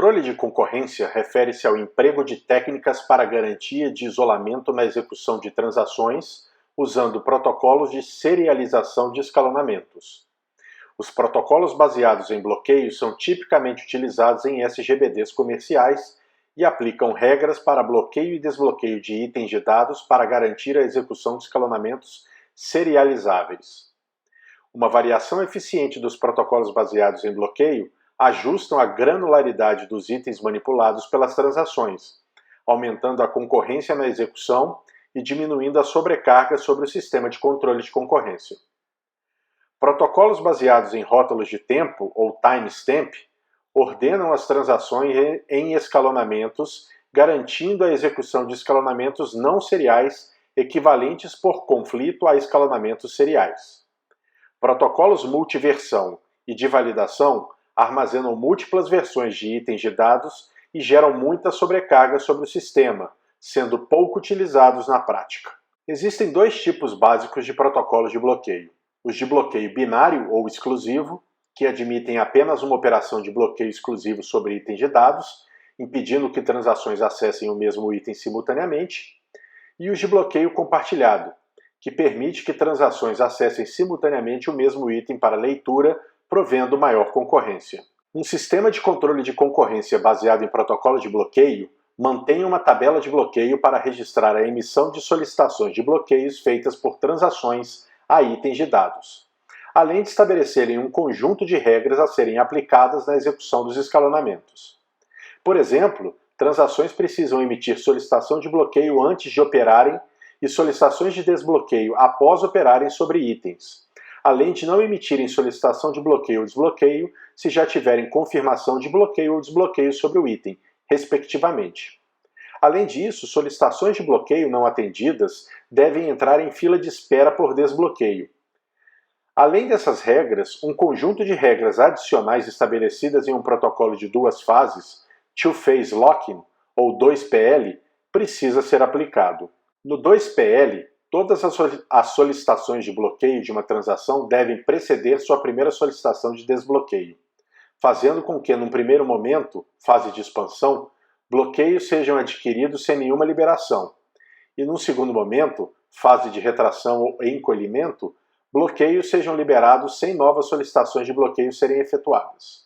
Controle de concorrência refere-se ao emprego de técnicas para garantia de isolamento na execução de transações, usando protocolos de serialização de escalonamentos. Os protocolos baseados em bloqueio são tipicamente utilizados em SGBDs comerciais e aplicam regras para bloqueio e desbloqueio de itens de dados para garantir a execução de escalonamentos serializáveis. Uma variação eficiente dos protocolos baseados em bloqueio ajustam a granularidade dos itens manipulados pelas transações, aumentando a concorrência na execução e diminuindo a sobrecarga sobre o sistema de controle de concorrência. Protocolos baseados em rótulos de tempo, ou timestamp, ordenam as transações em escalonamentos, garantindo a execução de escalonamentos não seriais equivalentes por conflito a escalonamentos seriais. Protocolos multiversão e de validação armazenam múltiplas versões de itens de dados e geram muita sobrecarga sobre o sistema, sendo pouco utilizados na prática. Existem dois tipos básicos de protocolos de bloqueio: os de bloqueio binário ou exclusivo, que admitem apenas uma operação de bloqueio exclusivo sobre itens de dados, impedindo que transações acessem o mesmo item simultaneamente, e os de bloqueio compartilhado, que permite que transações acessem simultaneamente o mesmo item para leitura, provendo maior concorrência. Um sistema de controle de concorrência baseado em protocolos de bloqueio mantém uma tabela de bloqueio para registrar a emissão de solicitações de bloqueios feitas por transações a itens de dados, além de estabelecerem um conjunto de regras a serem aplicadas na execução dos escalonamentos. Por exemplo, transações precisam emitir solicitação de bloqueio antes de operarem e solicitações de desbloqueio após operarem sobre itens, além de não emitirem solicitação de bloqueio ou desbloqueio se já tiverem confirmação de bloqueio ou desbloqueio sobre o item, respectivamente. Além disso, solicitações de bloqueio não atendidas devem entrar em fila de espera por desbloqueio. Além dessas regras, um conjunto de regras adicionais estabelecidas em um protocolo de duas fases, Two-Phase Locking, ou 2PL, precisa ser aplicado. No 2PL, todas as solicitações de bloqueio de uma transação devem preceder sua primeira solicitação de desbloqueio, fazendo com que, num primeiro momento, fase de expansão, bloqueios sejam adquiridos sem nenhuma liberação, e num segundo momento, fase de retração ou encolhimento, bloqueios sejam liberados sem novas solicitações de bloqueio serem efetuadas.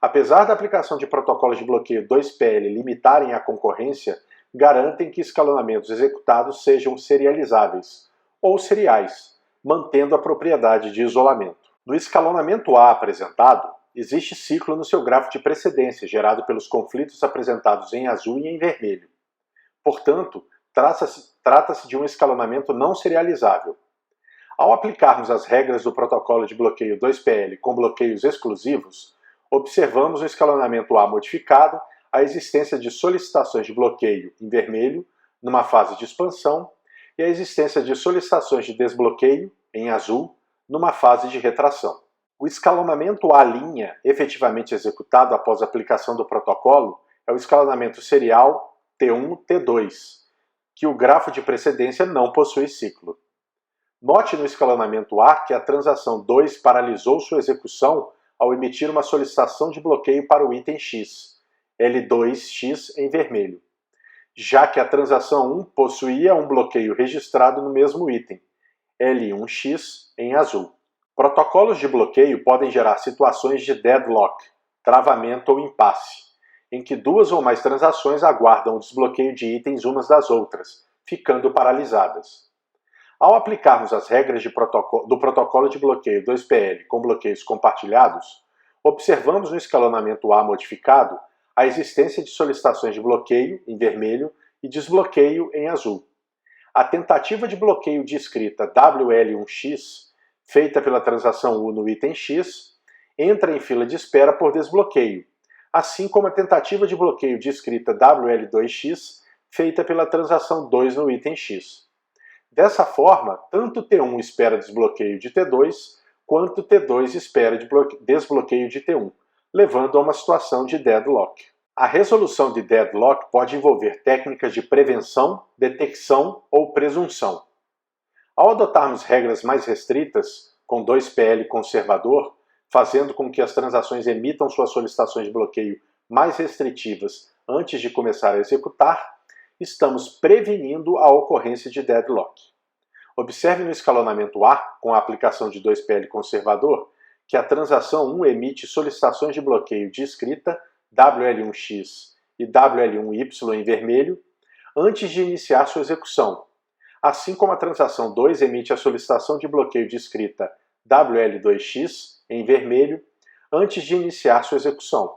Apesar da aplicação de protocolos de bloqueio 2PL limitarem a concorrência, garantem que escalonamentos executados sejam serializáveis, ou seriais, mantendo a propriedade de isolamento. No escalonamento A apresentado, existe ciclo no seu grafo de precedência, gerado pelos conflitos apresentados em azul e em vermelho. Portanto, trata-se de um escalonamento não serializável. Ao aplicarmos as regras do protocolo de bloqueio 2PL com bloqueios exclusivos, observamos no escalonamento A modificado a existência de solicitações de bloqueio em vermelho, numa fase de expansão, e a existência de solicitações de desbloqueio, em azul, numa fase de retração. O escalonamento A' efetivamente executado após a aplicação do protocolo é o escalonamento serial T1-T2, que o grafo de precedência não possui ciclo. Note no escalonamento A que a transação 2 paralisou sua execução ao emitir uma solicitação de bloqueio para o item X, L2X em vermelho, já que a transação 1 possuía um bloqueio registrado no mesmo item, L1X em azul. Protocolos de bloqueio podem gerar situações de deadlock, travamento ou impasse, em que duas ou mais transações aguardam o desbloqueio de itens umas das outras, ficando paralisadas. Ao aplicarmos as regras do protocolo de bloqueio 2PL com bloqueios compartilhados, observamos no escalonamento A modificado a existência de solicitações de bloqueio, em vermelho, e desbloqueio, em azul. A tentativa de bloqueio de escrita WL1X, feita pela transação 1 no item X, entra em fila de espera por desbloqueio, assim como a tentativa de bloqueio de escrita WL2X, feita pela transação 2 no item X. Dessa forma, tanto T1 espera desbloqueio de T2, quanto T2 espera desbloqueio de T1, levando a uma situação de deadlock. A resolução de deadlock pode envolver técnicas de prevenção, detecção ou presunção. Ao adotarmos regras mais restritas, com 2PL conservador, fazendo com que as transações emitam suas solicitações de bloqueio mais restritivas antes de começar a executar, estamos prevenindo a ocorrência de deadlock. Observe no escalonamento A, com a aplicação de 2PL conservador, que a transação 1 emite solicitações de bloqueio de escrita WL1X e WL1Y em vermelho antes de iniciar sua execução, assim como a transação 2 emite a solicitação de bloqueio de escrita WL2X em vermelho antes de iniciar sua execução.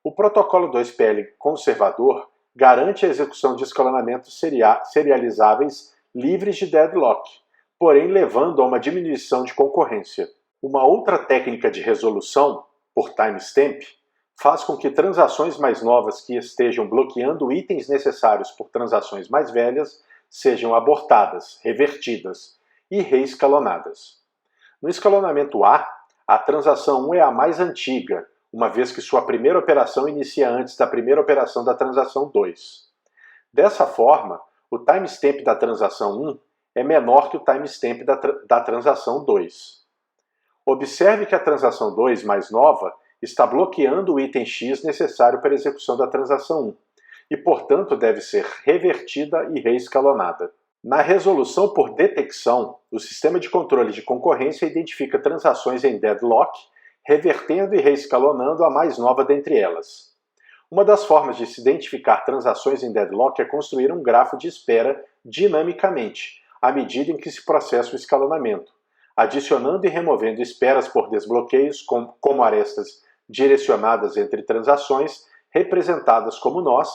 O protocolo 2PL conservador garante a execução de escalonamentos serializáveis livres de deadlock, porém levando a uma diminuição de concorrência. Uma outra técnica de resolução, por timestamp, faz com que transações mais novas que estejam bloqueando itens necessários por transações mais velhas sejam abortadas, revertidas e reescalonadas. No escalonamento a transação 1 é a mais antiga, uma vez que sua primeira operação inicia antes da primeira operação da transação 2. Dessa forma, o timestamp da transação 1 é menor que o timestamp da transação 2. Observe que a transação 2, mais nova, está bloqueando o item X necessário para a execução da transação 1 e, portanto, deve ser revertida e reescalonada. Na resolução por detecção, o sistema de controle de concorrência identifica transações em deadlock, revertendo e reescalonando a mais nova dentre elas. Uma das formas de se identificar transações em deadlock é construir um grafo de espera dinamicamente, à medida em que se processa o escalonamento, adicionando e removendo esperas por desbloqueios, como arestas direcionadas entre transações, representadas como nós,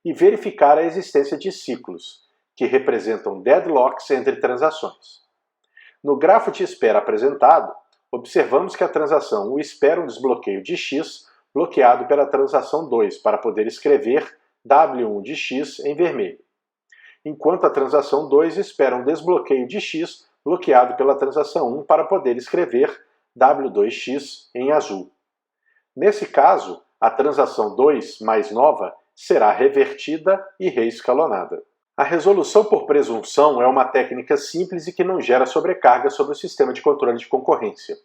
e verificar a existência de ciclos, que representam deadlocks entre transações. No grafo de espera apresentado, observamos que a transação 1 espera um desbloqueio de X bloqueado pela transação 2 para poder escrever W1 de X em vermelho, enquanto a transação 2 espera um desbloqueio de X bloqueado pela transação 1 para poder escrever W2X em azul. Nesse caso, a transação 2, mais nova, será revertida e reescalonada. A resolução por presunção é uma técnica simples e que não gera sobrecarga sobre o sistema de controle de concorrência,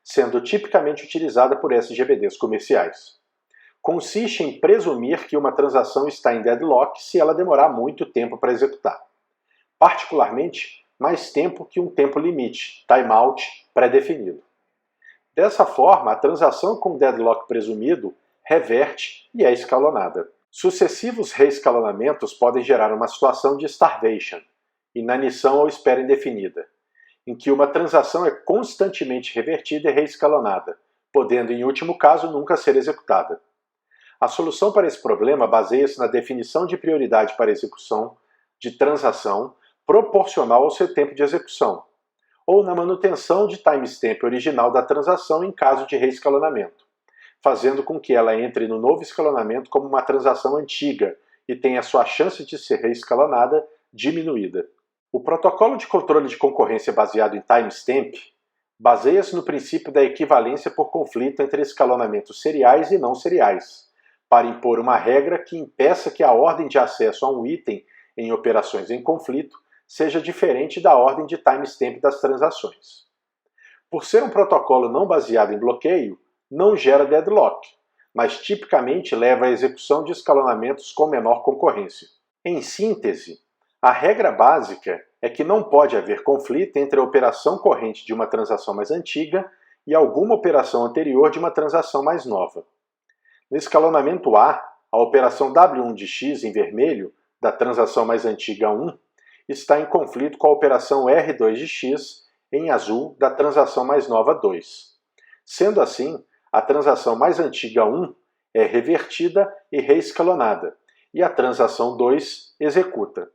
sendo tipicamente utilizada por SGBDs comerciais. Consiste em presumir que uma transação está em deadlock se ela demorar muito tempo para executar, particularmente mais tempo que um tempo limite, timeout, pré-definido. Dessa forma, a transação com deadlock presumido reverte e é escalonada. Sucessivos reescalonamentos podem gerar uma situação de starvation, inanição ou espera indefinida, em que uma transação é constantemente revertida e reescalonada, podendo, em último caso, nunca ser executada. A solução para esse problema baseia-se na definição de prioridade para execução de transação proporcional ao seu tempo de execução, ou na manutenção de timestamp original da transação em caso de reescalonamento, fazendo com que ela entre no novo escalonamento como uma transação antiga e tenha sua chance de ser reescalonada diminuída. O protocolo de controle de concorrência baseado em timestamp baseia-se no princípio da equivalência por conflito entre escalonamentos seriais e não seriais, para impor uma regra que impeça que a ordem de acesso a um item em operações em conflito seja diferente da ordem de timestamp das transações. Por ser um protocolo não baseado em bloqueio, não gera deadlock, mas tipicamente leva à execução de escalonamentos com menor concorrência. Em síntese, a regra básica é que não pode haver conflito entre a operação corrente de uma transação mais antiga e alguma operação anterior de uma transação mais nova. No escalonamento A operação W1 de X em vermelho, da transação mais antiga 1, está em conflito com a operação R2 de X em azul, da transação mais nova 2. Sendo assim, a transação mais antiga 1 é revertida e reescalonada, e a transação 2 executa.